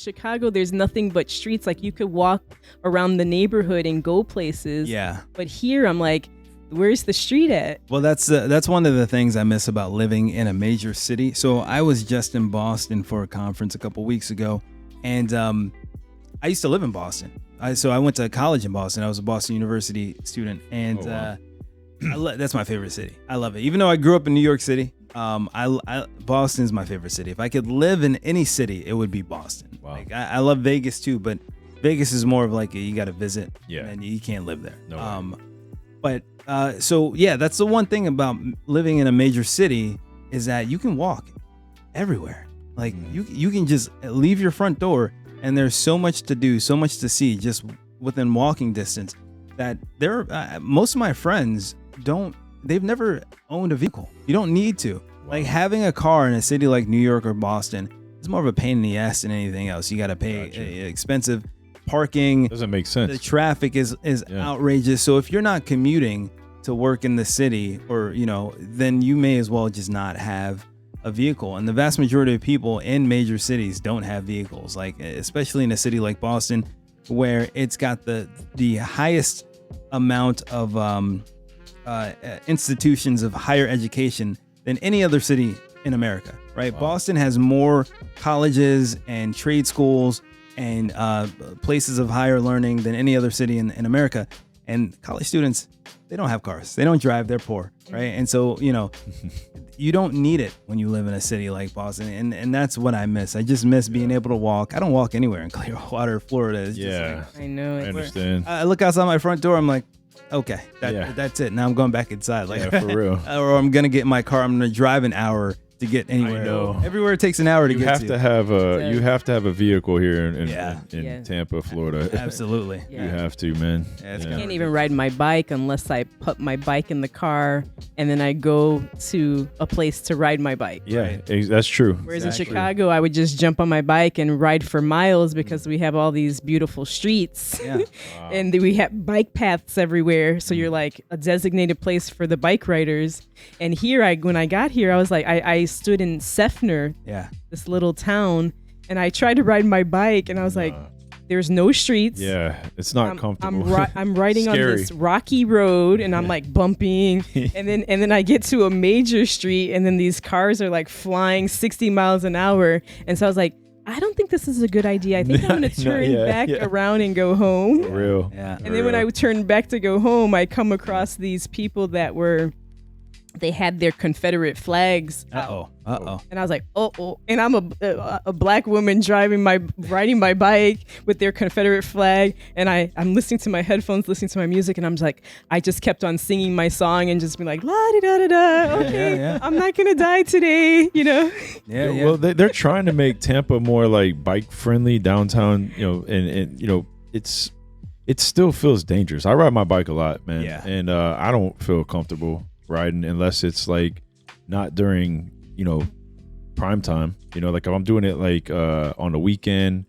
Chicago, there's nothing but streets. Like you could walk around the neighborhood and go places. Yeah. But here I'm like, where's the street at? Well, that's one of the things I miss about living in a major city. So I was just in Boston for a conference a couple weeks ago, and I used to live in Boston. So I went to college in Boston. I was a Boston University student, and that's my favorite city. I love it. Even though I grew up in New York City, Boston is my favorite city. If I could live in any city, it would be Boston. Wow. Like I love Vegas too, but Vegas is more of like you got to visit, and you can't live there. No way. So yeah, that's the one thing about living in a major city is that you can walk everywhere. Like you can just leave your front door, and there's so much to do, so much to see just within walking distance that most of my friends they've never owned a vehicle. You don't need to. Wow. Like having a car in a city like New York or Boston is more of a pain in the ass than anything else. You got to pay expensive parking. Doesn't make sense. The traffic is outrageous. So if you're not commuting to work in the city, or then you may as well just not have a vehicle. And the vast majority of people in major cities don't have vehicles, like especially in a city like Boston, where it's got the highest amount of institutions of higher education than any other city in America, right? Wow. Boston has more colleges and trade schools and places of higher learning than any other city in America. And college students, they don't have cars. They don't drive. They're poor, right? And so, you don't need it when you live in a city like Boston. And that's what I miss. I just miss being able to walk. I don't walk anywhere in Clearwater, Florida. It's just I know. I understand. I look outside my front door. I'm like, okay, that's it. Now I'm going back inside. Like, for real. Or I'm going to get in my car. I'm going to drive an hour to get anywhere. I know. Everywhere it takes an hour to get to. You have to have a vehicle here in Tampa, Florida. Absolutely. Yeah. You have to, man. I can't even ride my bike unless I put my bike in the car and then I go to a place to ride my bike. Yeah, that's true. Whereas in Chicago, I would just jump on my bike and ride for miles because we have all these beautiful streets. Yeah. And we have bike paths everywhere. So you're like a designated place for the bike riders. And here, when I got here, I was like, I stood in Sefner, this little town, and I tried to ride my bike, and I was like, there's no streets. Yeah, it's not comfortable. I'm riding on this rocky road, and I'm like bumping, and then I get to a major street, and then these cars are like flying 60 miles an hour, and so I was like, I don't think this is a good idea. I think I'm going to turn back around and go home. For real. Yeah. And then when I turned back to go home, I come across these people that they had their Confederate flags out. And I was like, and I'm a black woman riding my bike with their Confederate flag, and I'm listening to my headphones, listening to my music, and I'm just like, I just kept on singing my song and just be like, la di da da da. Okay, I'm not gonna die today, Yeah. Well, they're trying to make Tampa more like bike friendly downtown, and it still feels dangerous. I ride my bike a lot, man, and I don't feel comfortable riding unless it's like not during prime time, like if I'm doing it like on the weekend,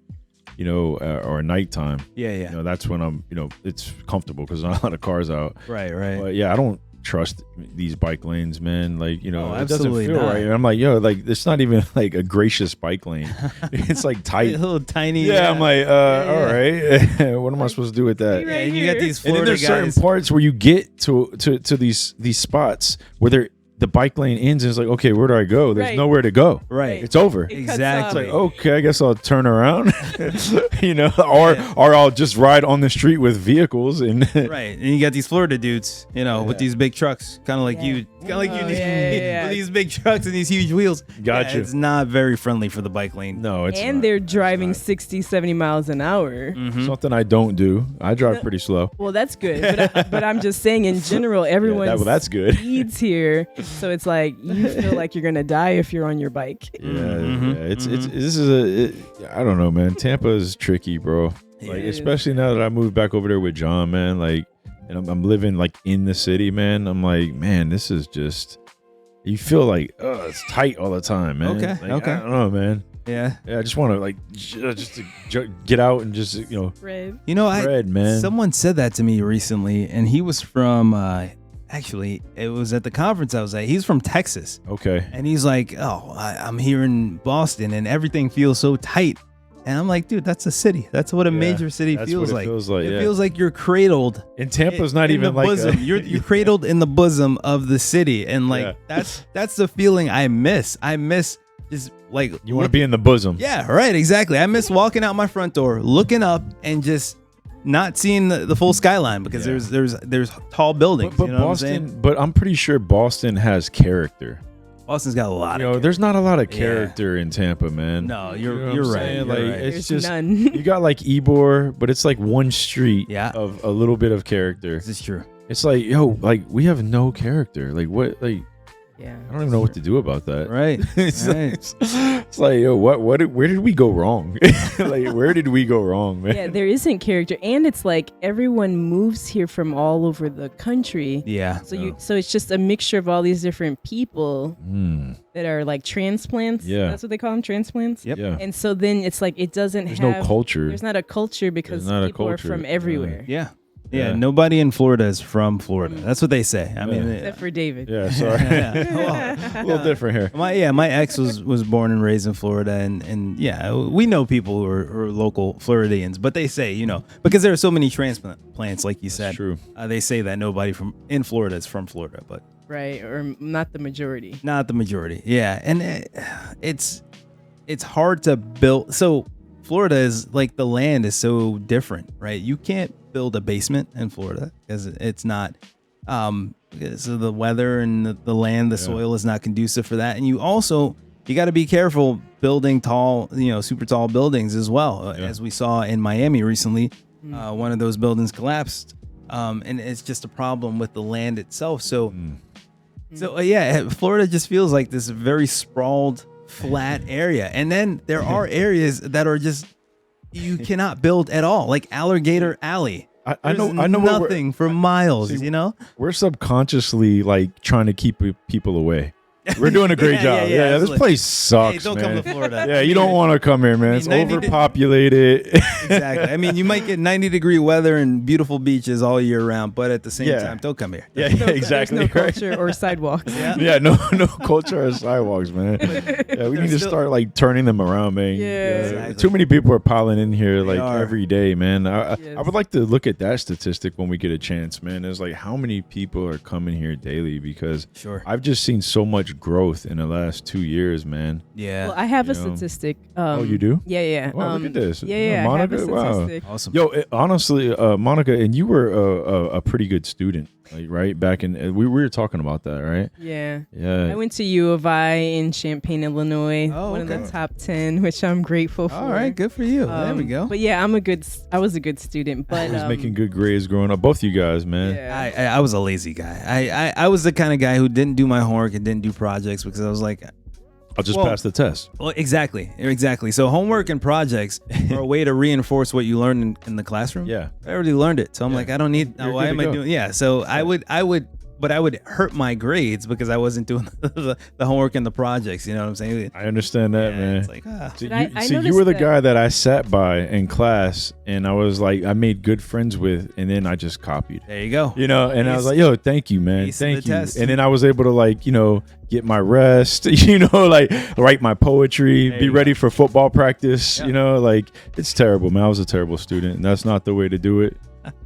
or nighttime, that's when I'm it's comfortable because there's not a lot of cars out, right. But I don't trust these bike lanes, man. Like it absolutely doesn't feel not. right. I'm like, like it's not even like a gracious bike lane. It's like tight, a little tiny. I'm like, all right. What am I supposed to do with that? And you got these And then Florida there's guys. certain parts where you get to these spots where the bike lane ends and it's like, okay, where do I go? There's nowhere to go. Right. It's over. Exactly. It's like, okay, I guess I'll turn around, or I'll just ride on the street with vehicles and right. And you got these Florida dudes, with these big trucks, kind of like you, with these big trucks and these huge wheels. Gotcha. It's not very friendly for the bike lane. No, it's and not. they're driving 60, 70 miles an hour. Something I don't do. I drive pretty slow. Well, that's good. But I'm just saying, in general, everyone that's good. speeds here. So it's like you feel like you're gonna die if you're on your bike. I don't know, man. Tampa is tricky, bro. Like, especially now that I moved back over there with John, man. Like, and I'm living like in the city, man. I'm like, man, this is just. You feel like, it's tight all the time, man. Okay. I don't know, man. Yeah. I just want to like just to get out and just Bread. bread, man. Someone said that to me recently, and he was from. Actually, it was at the conference I was at. He's from Texas. Okay. And he's like, I'm here in Boston, and everything feels so tight. And I'm like, dude, that's a city. That's what a major city feels like. It feels like you're cradled. And Tampa's not even like bosom. You're cradled in the bosom of the city, and like that's the feeling I miss. I miss just like you want to be in the bosom. Yeah, right, exactly. I miss walking out my front door, looking up, and just not seeing the full skyline because there's tall buildings. But Boston, but I'm pretty sure Boston has character. Boston's got a lot. There's not a lot of character in Tampa, man. No, you're right. Like There's it's just none. you got like Ybor, but it's like one street of a little bit of character. This is true. It's like we have no character. Like what? Like I don't even know what to do about that. Right. It's like where did we go wrong? Like where did we go wrong, man? Yeah, there isn't character, and it's like everyone moves here from all over the country. Yeah. So it's just a mixture of all these different people that are like transplants. Yeah. That's what they call them, transplants. Yep. Yeah. And so then it's like it doesn't There's have no culture. There's not a culture because people are from everywhere. Yeah, nobody in Florida is from Florida. That's what they say. I mean, except for David. Yeah, sorry. A little different here. My ex was born and raised in Florida, and we know people who are local Floridians, but they say, because there are so many transplants, like you said. True. They say that nobody in Florida is from Florida, but right, or not the majority. Not the majority. Yeah, and it's hard to build. So Florida is like the land is so different, right? You can't build a basement in Florida because it's not because of the weather and the land, the soil is not conducive for that. And you got to be careful building tall, super tall buildings as well. As we saw in Miami recently, one of those buildings collapsed, and it's just a problem with the land itself. So Florida just feels like this very sprawled, flat area. And then there are areas that are just you cannot build at all, like Alligator Alley. I know nothing for miles. We're subconsciously like trying to keep people away. We're doing a great job. Yeah, this place sucks. Hey, don't come to Florida. Yeah, you don't want to come here, man. It's overpopulated. Exactly. I mean, you might get 90-degree weather and beautiful beaches all year round, but at the same time, don't come here. Yeah, exactly. There's no culture or sidewalks. No culture or sidewalks, man. Yeah, we need to start like turning them around, man. Yeah. Exactly. Too many people are piling in here like every day, man. I would like to look at that statistic when we get a chance, man. There's like how many people are coming here daily because I've just seen so much growth in the last 2 years, man. Well, I have a statistic. Oh, you do? Yeah. Wow, look at this. Yeah, Monica, I have a statistic. Wow. Awesome. Yo, honestly, Monica, and you were a pretty good student, like, right? Back in, we were talking about that, right? Yeah. Yeah. I went to U of I in Champaign, Illinois. One of the top 10, which I'm grateful for. All right, good for you. There we go. But yeah, I was a good student. But I was making good grades growing up. Both you guys, man. Yeah. I was a lazy guy. I was the kind of guy who didn't do my homework and didn't do projects because I was like, I'll just pass the test. Well, exactly. So homework and projects are a way to reinforce what you learned in the classroom. Yeah. I already learned it. So I'm like, I don't need, why am I doing? Yeah. So I would hurt my grades because I wasn't doing the homework and the projects. You know what I'm saying? I understand that, man. It's like, you were the guy that I sat by in class, and I was like, I made good friends with, and then I just copied. There you go. And I was like, yo, thank you, man. Thank you. Test. And then I was able to like, get my rest, like write my poetry, be ready for football practice. Like it's terrible, man. I was a terrible student, and that's not the way to do it.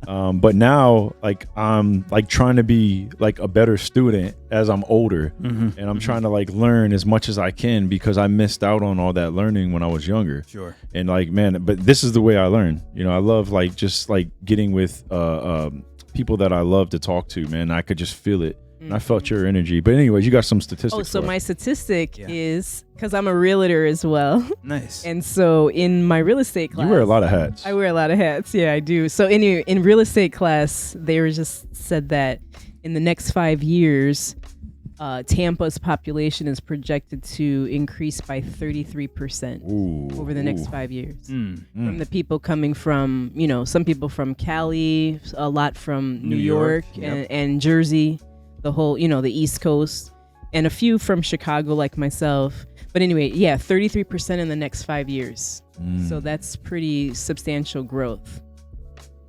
But now, like I'm like trying to be like a better student as I'm older, and I'm trying to like learn as much as I can because I missed out on all that learning when I was younger. Sure. And like, man, but this is the way I learn. I love like just like getting with people that I love to talk to, man. I could just feel it. And I felt your energy. But anyways, you got some statistics. Oh, so my statistic is, because I'm a realtor as well. Nice. And so in my real estate class. You wear a lot of hats. I wear a lot of hats. Yeah, I do. So anyway, in real estate class, they were just said that in the next 5 years, Tampa's population is projected to increase by 33% over the next 5 years. From the people coming from, some people from Cali, a lot from New York and Jersey. The whole, the East Coast, and a few from Chicago like myself. But anyway, 33% in the next 5 years. So that's pretty substantial growth.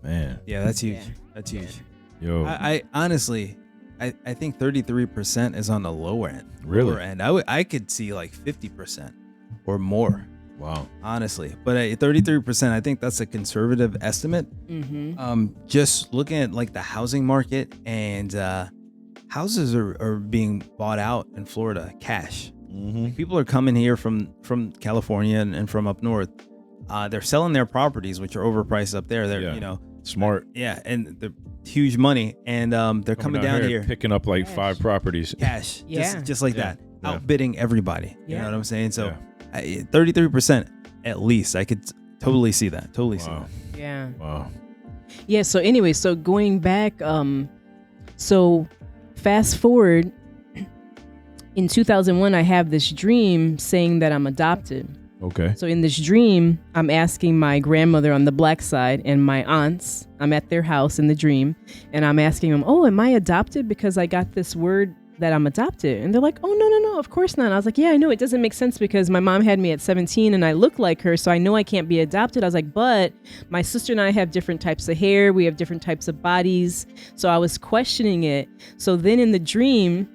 Man. Yeah, that's huge. That's huge. Yo. I honestly, I think 33% is on the lower end. Really? Lower end. I could see like 50% or more. Wow. Honestly. But 33%, I think that's a conservative estimate. Just looking at like the housing market, and houses are being bought out in Florida, cash. Like, people are coming here from California and from up north. They're selling their properties, which are overpriced up there. They're, smart. And they're huge money. And they're coming down here picking up like 5 properties. Cash. Just like that. Yeah. Outbidding everybody. You know what I'm saying? So 33% at least. I could totally see that. See that. Yeah. Wow. Yeah. So anyway, so going back, so fast forward, in 2001, I have this dream saying that I'm adopted. Okay. So in this dream, I'm asking my grandmother on the black side and my aunts, I'm at their house in the dream, and I'm asking them, oh, am I adopted? Because I got this word that I'm adopted. And they're like, oh, no, of course not. I was like, yeah, I know it doesn't make sense because my mom had me at 17 and I look like her, so I know I can't be adopted. I was like, but my sister and I have different types of hair. We have different types of bodies. So I was questioning it. So then in the dream,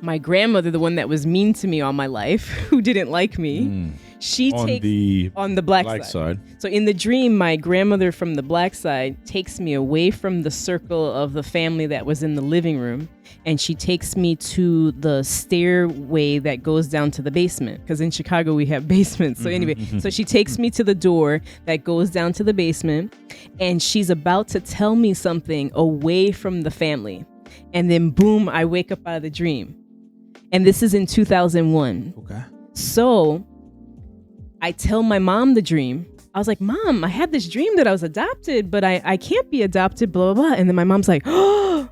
my grandmother, the one that was mean to me all my life, who didn't like me, she takes on the black side. So in the dream, my grandmother from the black side takes me away from the circle of the family that was in the living room, and she takes me to the stairway that goes down to the basement, because in Chicago we have basements. So anyway, so she takes me to the door that goes down to the basement, and she's about to tell me something away from the family, and then boom, I wake up out of the dream. And this is in 2001. Okay. So I tell my mom the dream. I was like, Mom, I had this dream that I was adopted, but I can't be adopted, blah, blah, blah. And then my mom's like, oh,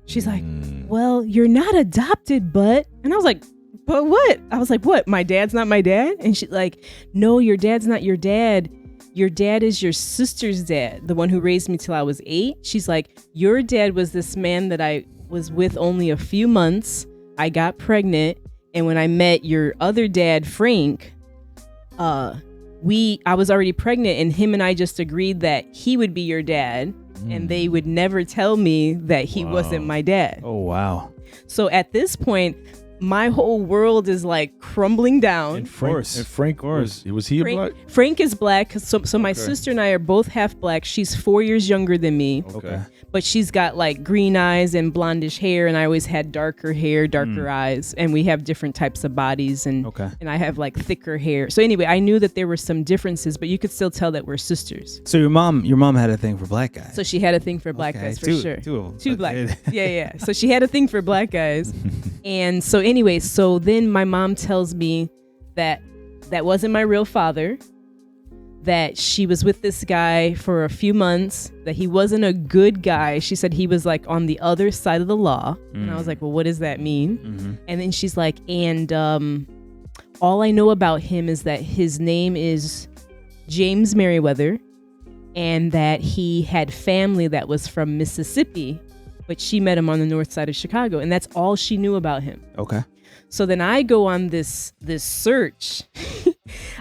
she's like, well, you're not adopted, but, and I was like, but what? I was like, what? My dad's not my dad? And she's like, no, your dad's not your dad. Your dad is your sister's dad, the one who raised me till I was 8. She's like, your dad was this man that I was with only a few months. I got pregnant, and when I met your other dad, Frank, I was already pregnant, and him and I just agreed that he would be your dad, and they would never tell me that he wasn't my dad. Oh, wow. So at this point, my whole world is like crumbling down. And Frank was he black? Frank is black. So my sister and I are both half black. She's 4 years younger than me. Okay. But she's got like green eyes and blondish hair, and I always had darker hair, darker eyes, and we have different types of bodies, and I have like thicker hair. So anyway, I knew that there were some differences, but you could still tell that we're sisters. So your mom had a thing for black guys. So she had a thing for black guys for sure. Two of them. Two black. Yeah. So she had a thing for black guys, and so anyway, so then my mom tells me that wasn't my real father. That she was with this guy for a few months, that he wasn't a good guy. She said he was like on the other side of the law. And I was like, well, what does that mean? And then she's like, and all I know about him is that his name is James Merriweather, and that he had family that was from Mississippi, but she met him on the north side of Chicago. And that's all she knew about him. Okay. So then I go on this search.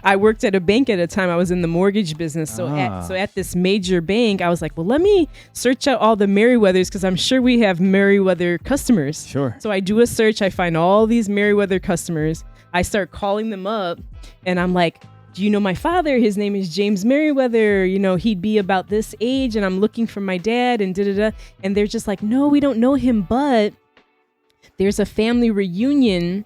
I worked at a bank at a time. I was in the mortgage business. So at this major bank, I was like, well, let me search out all the Merriweathers, because I'm sure we have Merriweather customers. Sure. So I do a search. I find all these Merriweather customers. I start calling them up, and I'm like, do you know my father? His name is James Merriweather. You know, he'd be about this age, and I'm looking for my dad, and da-da-da. And they're just like, no, we don't know him, but there's a family reunion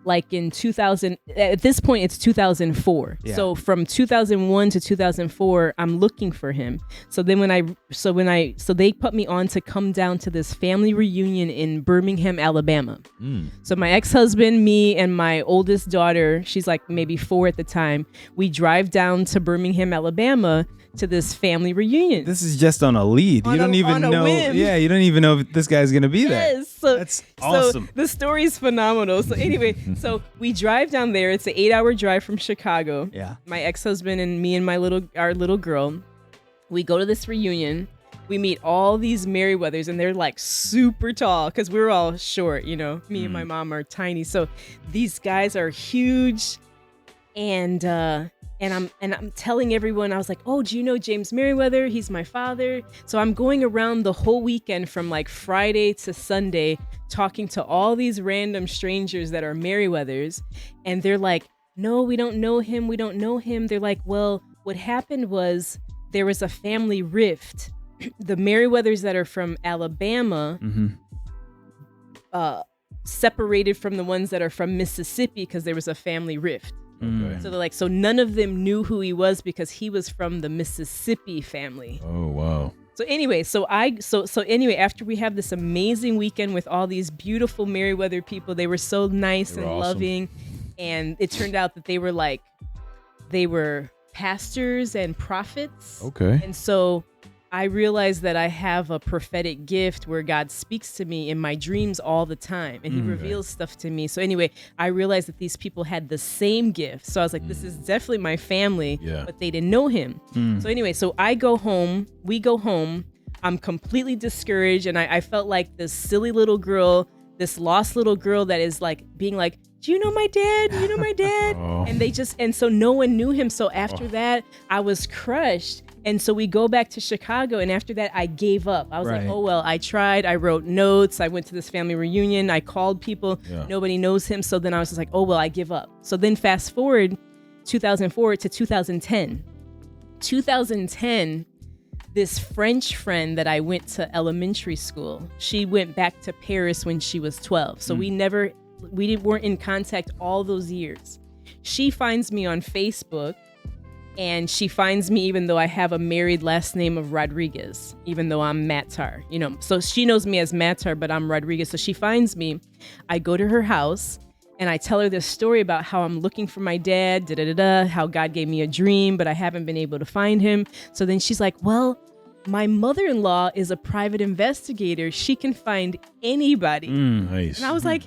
like in 2000. At this point, it's 2004. Yeah. So from 2001 to 2004, I'm looking for him. So then so they put me on to come down to this family reunion in Birmingham, Alabama. So my ex-husband, me, and my oldest daughter, she's like maybe 4 at the time, we drive down to Birmingham, Alabama, to this family reunion. This is just on a lead. You don't even know. Yeah, you don't even know if this guy's gonna be there. Yes, so that's awesome. So the story's phenomenal. So anyway, so we drive down there. It's an 8-hour drive from Chicago. Yeah. My ex-husband and me and our little girl. We go to this reunion. We meet all these Merriweathers, and they're like super tall because we're all short. You know, me and my mom are tiny. So these guys are huge, and I'm telling everyone, I was like, oh, do you know James Merriweather? He's my father. So I'm going around the whole weekend from like Friday to Sunday talking to all these random strangers that are Merriweathers. And they're like, no, we don't know him. We don't know him. They're like, well, what happened was there was a family rift. The Merriweathers that are from Alabama separated from the ones that are from Mississippi because there was a family rift. Okay. So they're like, so none of them knew who he was because he was from the Mississippi family. Oh, wow. So anyway, so after we have this amazing weekend with all these beautiful Merriweather people, they were so nice and awesome. Loving. And it turned out that they were pastors and prophets. Okay. And so I realized that I have a prophetic gift where God speaks to me in my dreams all the time, and he reveals stuff to me. So anyway, I realized that these people had the same gift. So I was like, this is definitely my family, but they didn't know him. So anyway, so we go home. I'm completely discouraged, and I felt like this silly little girl, this lost little girl that is like being like, do you know my dad? You know my dad? And so no one knew him. So after that, I was crushed. And so we go back to Chicago, and after that, I gave up. I was like, oh, well, I tried. I wrote notes. I went to this family reunion. I called people. Nobody knows him. So then I was just like, oh, well, I give up. So then fast forward 2004 to 2010. 2010, this French friend that I went to elementary school, she went back to Paris when she was 12. So we weren't in contact all those years. She finds me on Facebook. And she finds me even though I have a married last name of Rodriguez, even though I'm Matar, So she knows me as Matar, but I'm Rodriguez. So she finds me. I go to her house and I tell her this story about how I'm looking for my dad, how God gave me a dream, but I haven't been able to find him. So then she's like, well, my mother-in-law is a private investigator. She can find anybody. Nice. And I was like,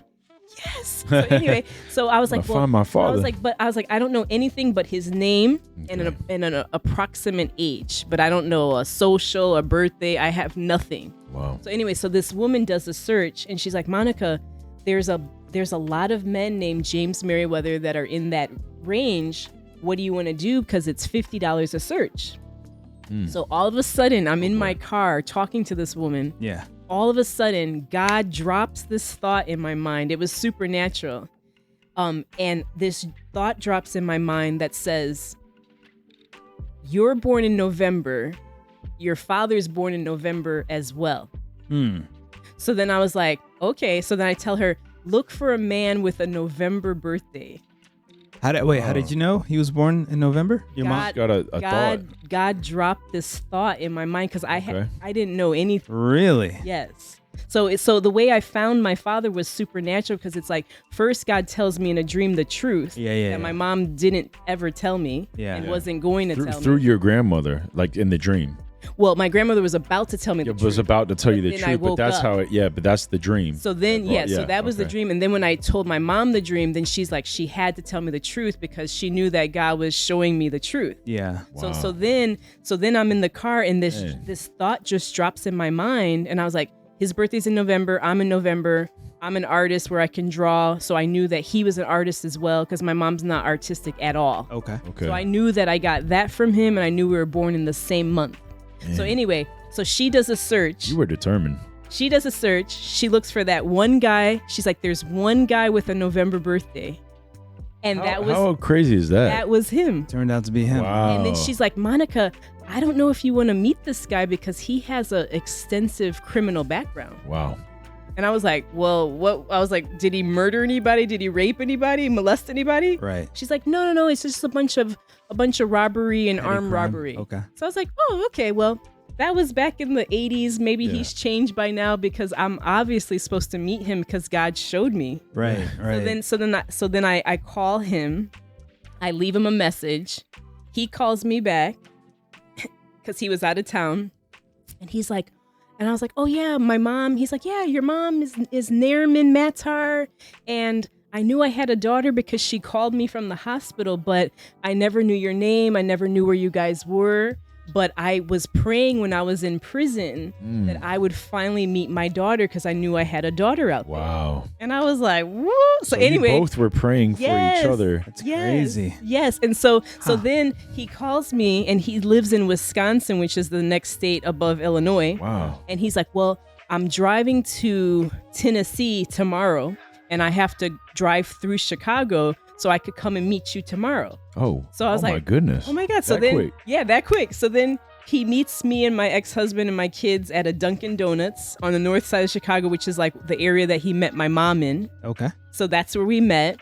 yes. So anyway, so I was like, well, find my father. I was like, I don't know anything but his name and an approximate age, but I don't know a social, a birthday. I have nothing. Wow. So anyway, so this woman does a search, and she's like, Monica, there's a lot of men named James Merriweather that are in that range. What do you want to do? Because it's $50 a search. So all of a sudden, I'm in my car talking to this woman. Yeah. All of a sudden, God drops this thought in my mind. It was supernatural. And this thought drops in my mind that says, you're born in November. Your father's born in November as well. So then I was like, okay. So then I tell her, look for a man with a November birthday. How did you know he was born in November? Your mom got a thought. God dropped this thought in my mind because I didn't know anything. Really? Yes. So the way I found my father was supernatural because it's like first God tells me in a dream the truth that my mom didn't ever tell me and wasn't going to tell me. Through your grandmother, like in the dream. Well, my grandmother was about to tell me the truth. Was about to tell you the truth, but that's how but that's the dream. So then, so that was the dream. And then when I told my mom the dream, then she's like, she had to tell me the truth because she knew that God was showing me the truth. Yeah. Wow. So then I'm in the car and this thought just drops in my mind. And I was like, his birthday's in November. I'm in November. I'm an artist where I can draw. So I knew that he was an artist as well because my mom's not artistic at all. Okay. So I knew that I got that from him, and I knew we were born in the same month. Man. So anyway, so she does a search. You were determined. She does a search. She looks for that one guy. She's like, there's one guy with a November birthday. And how crazy is that? That was him. Turned out to be him. Wow. And then she's like, Monica, I don't know if you want to meet this guy because he has an extensive criminal background. Wow. And I was like, well, what? I was like, did he murder anybody? Did he rape anybody? Molest anybody? Right. She's like, no. It's just a bunch of robbery and armed robbery. Okay. So I was like, oh, okay. Well, that was back in the 80s. Maybe he's changed by now because I'm obviously supposed to meet him because God showed me. Right. So then I call him. I leave him a message. He calls me back because he was out of town, and he's like. And I was like, oh, yeah, my mom. He's like, yeah, your mom is Nairman Matar. And I knew I had a daughter because she called me from the hospital, but I never knew your name. I never knew where you guys were. But I was praying when I was in prison that I would finally meet my daughter because I knew I had a daughter out there. Wow. And I was like, woo. So anyway. You both were praying for each other. That's crazy. Yes. And so then he calls me, and he lives in Wisconsin, which is the next state above Illinois. Wow. And he's like, well, I'm driving to Tennessee tomorrow, and I have to drive through Chicago so I could come and meet you tomorrow. Oh, so I was my goodness. Oh my God. So that then, quick. Yeah, that quick. So then he meets me and my ex-husband and my kids at a Dunkin' Donuts on the north side of Chicago, which is like the area that he met my mom in. Okay. So that's where we met.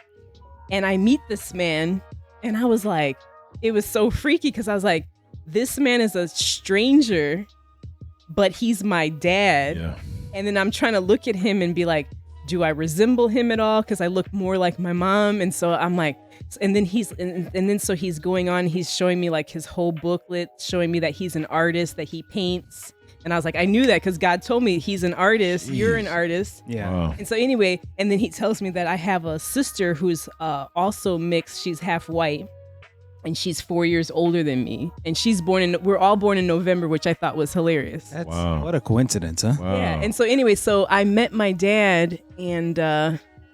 And I meet this man and I was like, it was so freaky because I was like, this man is a stranger, but he's my dad. Yeah. And then I'm trying to look at him and be like, do I resemble him at all? Because I look more like my mom. And so I'm like, and then he's going on, he's showing me like his whole booklet, showing me that he's an artist, that he paints. And I was like, I knew that because God told me he's an artist. Jeez. You're an artist. Yeah. Wow. And so anyway, and then he tells me that I have a sister who's also mixed. She's half white. And she's 4 years older than me. And we're all born in November, which I thought was hilarious. That's what a coincidence, huh? Wow. Yeah. And so anyway, so I met my dad and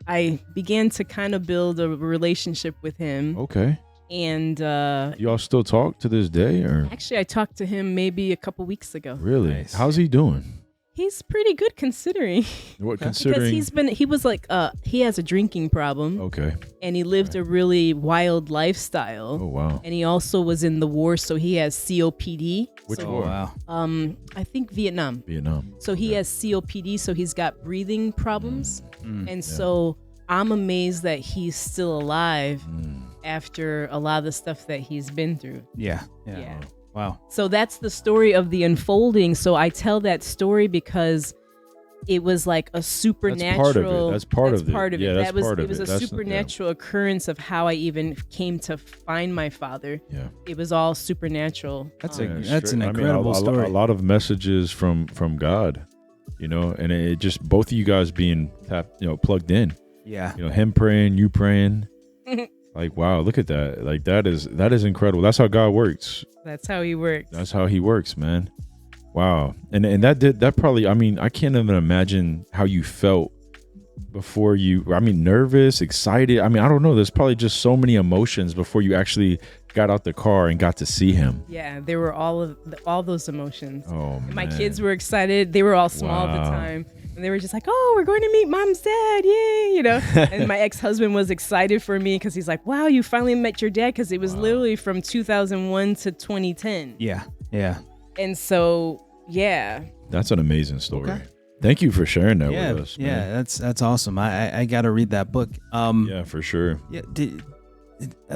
I began to kind of build a relationship with him. Okay. And y'all still talk to this day, or? Actually, I talked to him maybe a couple weeks ago. Really? Nice. How's he doing? He's pretty good considering. What considering? Because he was like, he has a drinking problem. Okay. And he lived a really wild lifestyle. Oh, wow. And he also was in the war, so he has COPD. Which so, war? Wow. I think Vietnam. So he has COPD, so he's got breathing problems. And yeah. so I'm amazed that he's still alive after a lot of the stuff that he's been through. Yeah. Wow. So that's the story of the unfolding. So I tell that story because it was like a supernatural. That's part of it. Yeah, that's part of it. It was a supernatural occurrence of how I even came to find my father. Yeah. It was all supernatural. That's an incredible story. A lot of messages from God, and it just both of you guys being plugged in. Yeah. Him praying, you praying. Like, wow, look at that. Like, that is incredible. That's how God works. That's how he works. That's how he works, man. Wow. And that probably, I can't even imagine how you felt before nervous, excited. I don't know. There's probably just so many emotions before you actually got out the car and got to see him. Yeah, there were all those emotions. Oh, and man. my kids were excited. They were all small at the time. And they were just like, oh, we're going to meet mom's dad. Yay, And my ex-husband was excited for me because he's like, wow, you finally met your dad, because it was literally from 2001 to 2010. Yeah. And so, yeah. That's an amazing story. Okay. Thank you for sharing that with us, man. Yeah, that's awesome. I got to read that book. Yeah, for sure. Yeah.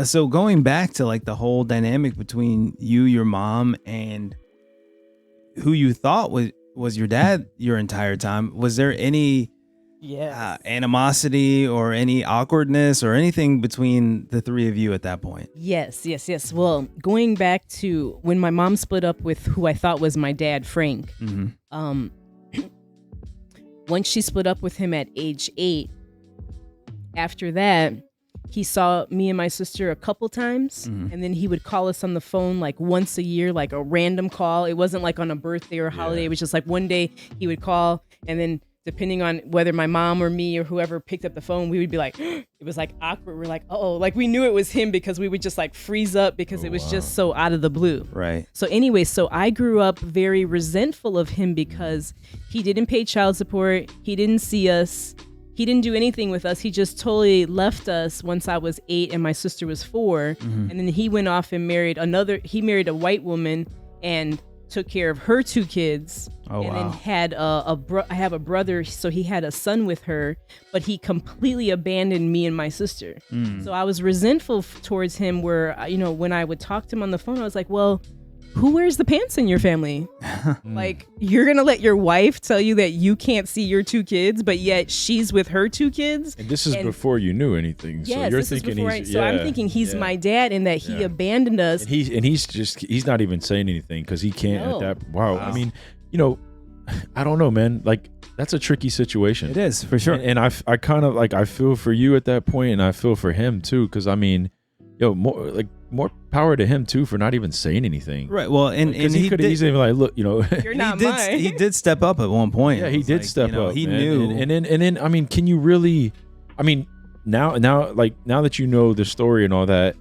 So going back to like the whole dynamic between you, your mom, and who you thought was your dad your entire time, was there any animosity or any awkwardness or anything between the three of you at that point? Yes. Well, going back to when my mom split up with who I thought was my dad, Frank, once she split up with him at age 8, after that, he saw me and my sister a couple times, and then he would call us on the phone like once a year, like a random call. It wasn't like on a birthday or a holiday. It was just like one day he would call, and then depending on whether my mom or me or whoever picked up the phone, we would be like, it was like awkward. We're like, oh, like we knew it was him because we would just like freeze up because it was just so out of the blue. Right. So anyway, so I grew up very resentful of him because he didn't pay child support. He didn't see us. He didn't do anything with us. He just totally left us once I was 8 and my sister was 4. And then he went off and married a white woman and took care of her 2 kids. Oh, and wow. then had I have a brother, so he had a son with her, but he completely abandoned me and my sister. So I was resentful towards him where, when I would talk to him on the phone, I was like, well, who wears the pants in your family? Like, you're going to let your wife tell you that you can't see your 2 kids, but yet she's with her 2 kids? And this is before you knew anything. Yes, so you're thinking I'm thinking he's my dad and that he abandoned us. And he's not even saying anything because he can't at that. Wow. I mean, I don't know, man. Like, that's a tricky situation. It is, for sure. And I kind of like, I feel for you at that point, and I feel for him too, because I mean, more power to him too for not even saying anything. Right. Well, and he could have easily been like, look, you're not mine. He did step up at one point. Yeah, he did step up. He man. knew. And then I mean, can you really? I mean, now that you know the story and all that,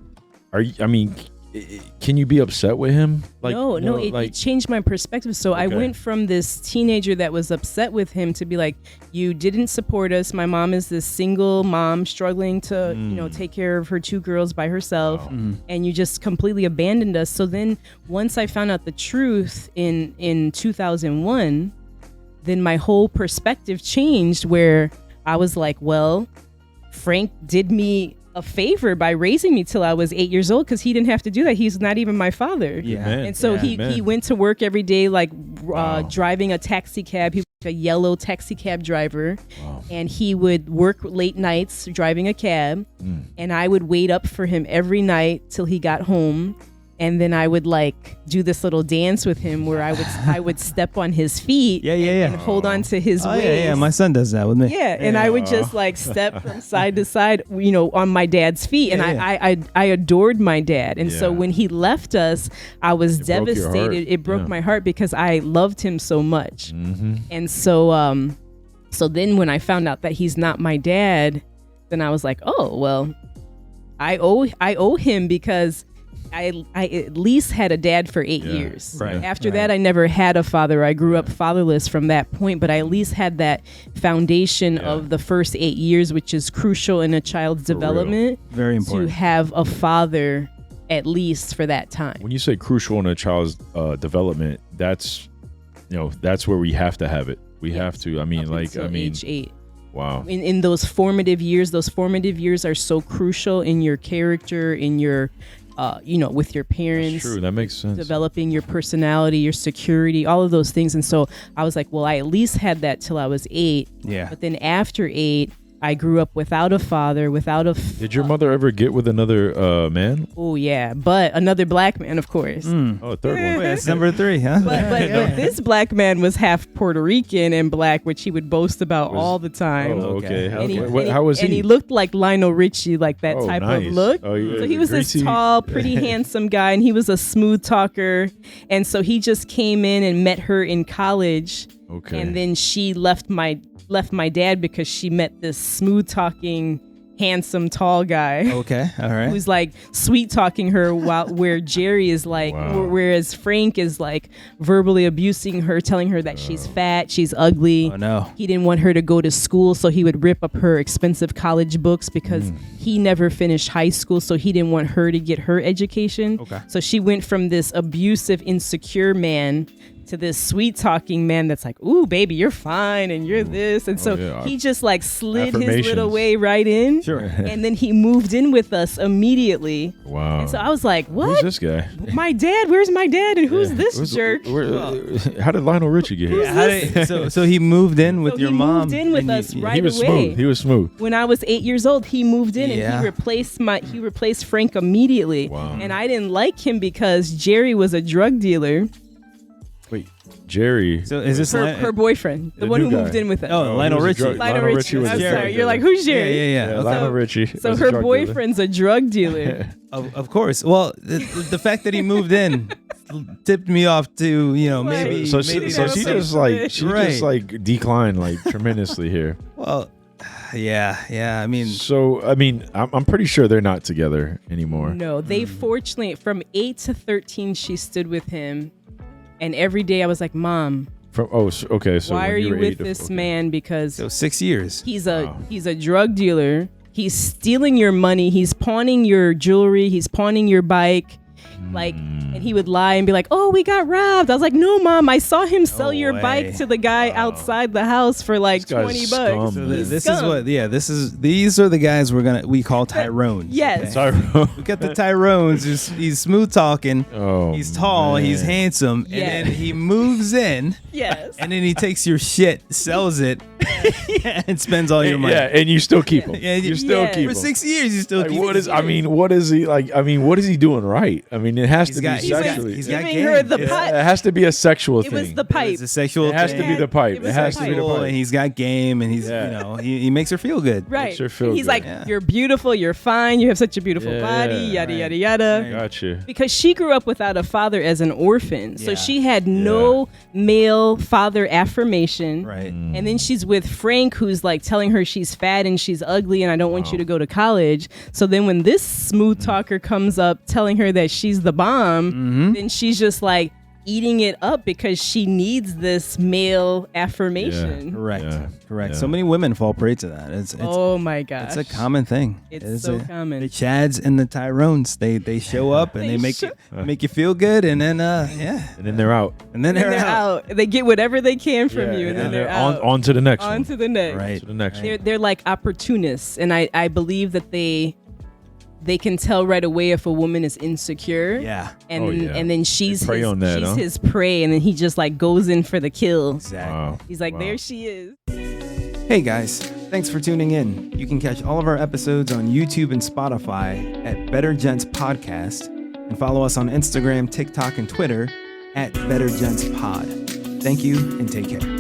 can you be upset with him? No, it changed my perspective. So I went from this teenager that was upset with him to be like, you didn't support us. My mom is this single mom struggling to, take care of her 2 girls by herself. Wow. And you just completely abandoned us. So then once I found out the truth in 2001, then my whole perspective changed, where I was like, well, Frank did me a favor by raising me till I was 8 years old, because he didn't have to do that. He's not even my father. Yeah. And so he went to work every day, like driving a taxi cab. He was a yellow taxi cab driver. Wow. And he would work late nights driving a cab. And I would wait up for him every night till he got home. And then I would like do this little dance with him where I would step on his feet and hold on to his waist. Yeah, my son does that with me. Yeah, and I would just like step from side to side, on my dad's feet. And I adored my dad. And so when he left us, I was devastated. It broke my heart because I loved him so much. Mm-hmm. And so then when I found out that he's not my dad, then I was like, oh, well, I owe him, because I at least had a dad for 8 years. Right. After that, I never had a father. I grew up fatherless from that point, but I at least had that foundation of the first 8 years, which is crucial in a child's development. Very important. To have a father at least for that time. When you say crucial in a child's development, that's where we have to have it. We have to. Age 8. Wow. In those formative years are so crucial in your character, in your with your parents. That's true. That makes sense. Developing your personality, your security, all of those things. And so I was like, well, I at least had that till I was 8. Yeah. But then after 8, I grew up without a father, Did your mother ever get with another man? Oh, yeah. But another black man, of course. Oh, third one. That's number 3, huh? But this black man was half Puerto Rican and black, which he would boast about all the time. Oh, okay. How was he? And he looked like Lionel Richie, like that type of look. Oh, yeah. So he was this tall, pretty handsome guy, and he was a smooth talker. And so he just came in and met her in college. Okay. And then she left my dad because she met this smooth talking, handsome, tall guy. Okay, all right. Who's like sweet talking her where Jerry is like, whereas Frank is like verbally abusing her, telling her that she's fat, she's ugly. Oh no. He didn't want her to go to school, so he would rip up her expensive college books because he never finished high school, so he didn't want her to get her education. Okay. So she went from this abusive, insecure man to this sweet talking man that's like, ooh, baby, you're fine and you're this. And so he just like slid his little way right in. Sure. And then he moved in with us immediately. Wow. And so I was like, what? Who's this guy? My dad? Where's my dad? And who's this jerk? How did Lionel Richie get here? So he moved in with your mom. He moved in with us right away. He was smooth. He was smooth. When I was 8 years old, he moved in and he replaced Frank immediately. Wow. And I didn't like him because Jerry was a drug dealer. Wait, Jerry. So is this her boyfriend, the one who moved in with us? Oh, Lionel Richie. Lionel Richie. I'm sorry. You're like, who's Jerry? Yeah. Lionel Richie. So her boyfriend's a drug dealer. Of course. Well, the fact that he moved in tipped me off to maybe. So she just like declined like tremendously here. Well. Yeah. I mean, I'm pretty sure they're not together anymore. No, they fortunately from 8 to 13 she stood with him. And every day I was like, Mom, so why are you with this man? Because 6 years. He's a drug dealer. He's stealing your money. He's pawning your jewelry. He's pawning your bike. And he would lie and be like, "Oh, we got robbed." I was like, "No, Mom, I saw him sell your bike to the guy outside the house for like $20." So these are the guys we call Tyrones. Yes. Okay? We got the Tyrones. He's smooth talking. Oh, he's tall. Man. He's handsome. Yeah. And then he moves in. Yes. And then he takes your shit, sells it, and spends all your money. Yeah, and you still keep him. Yeah, you still keep him. For 6 years, you still keep him. What is he doing right? I mean, it has to be sexually. He's got giving her the pipe. It has to be a sexual thing. It was the pipe. It's a sexual thing. It has to be the pipe. It has to be the pipe. And he's got game, and he's he makes her feel good. Right. Makes her feel he's good. like, "You're beautiful. You're fine. You have such a beautiful body." Yada yada yada. Gotcha. Because she grew up without a father as an orphan, so she had no male father affirmation. Right. And then she's with Frank, who's like telling her she's fat and she's ugly and I don't want you to go to college. So then when this smooth talker comes up telling her that she's the bomb, then she's just like eating it up because she needs this male affirmation. Yeah. Correct. So many women fall prey to that. It's oh my gosh, it's a common thing. It's so common. The Chads and the Tyrones, they show up and they make you feel good, and then and then they're out. And then they're out. They get whatever they can from you, and then they're out. On to the next one. On to the next. Right. To the next one. They're like opportunists, and I believe that they can tell right away if a woman is insecure. Yeah. And then she's his prey, and then he just like goes in for the kill. Exactly. Wow. He's like, there she is. Hey guys, thanks for tuning in. You can catch all of our episodes on YouTube and Spotify at Better Gents Podcast, and follow us on Instagram, TikTok, and Twitter at Better Gents Pod. Thank you and take care.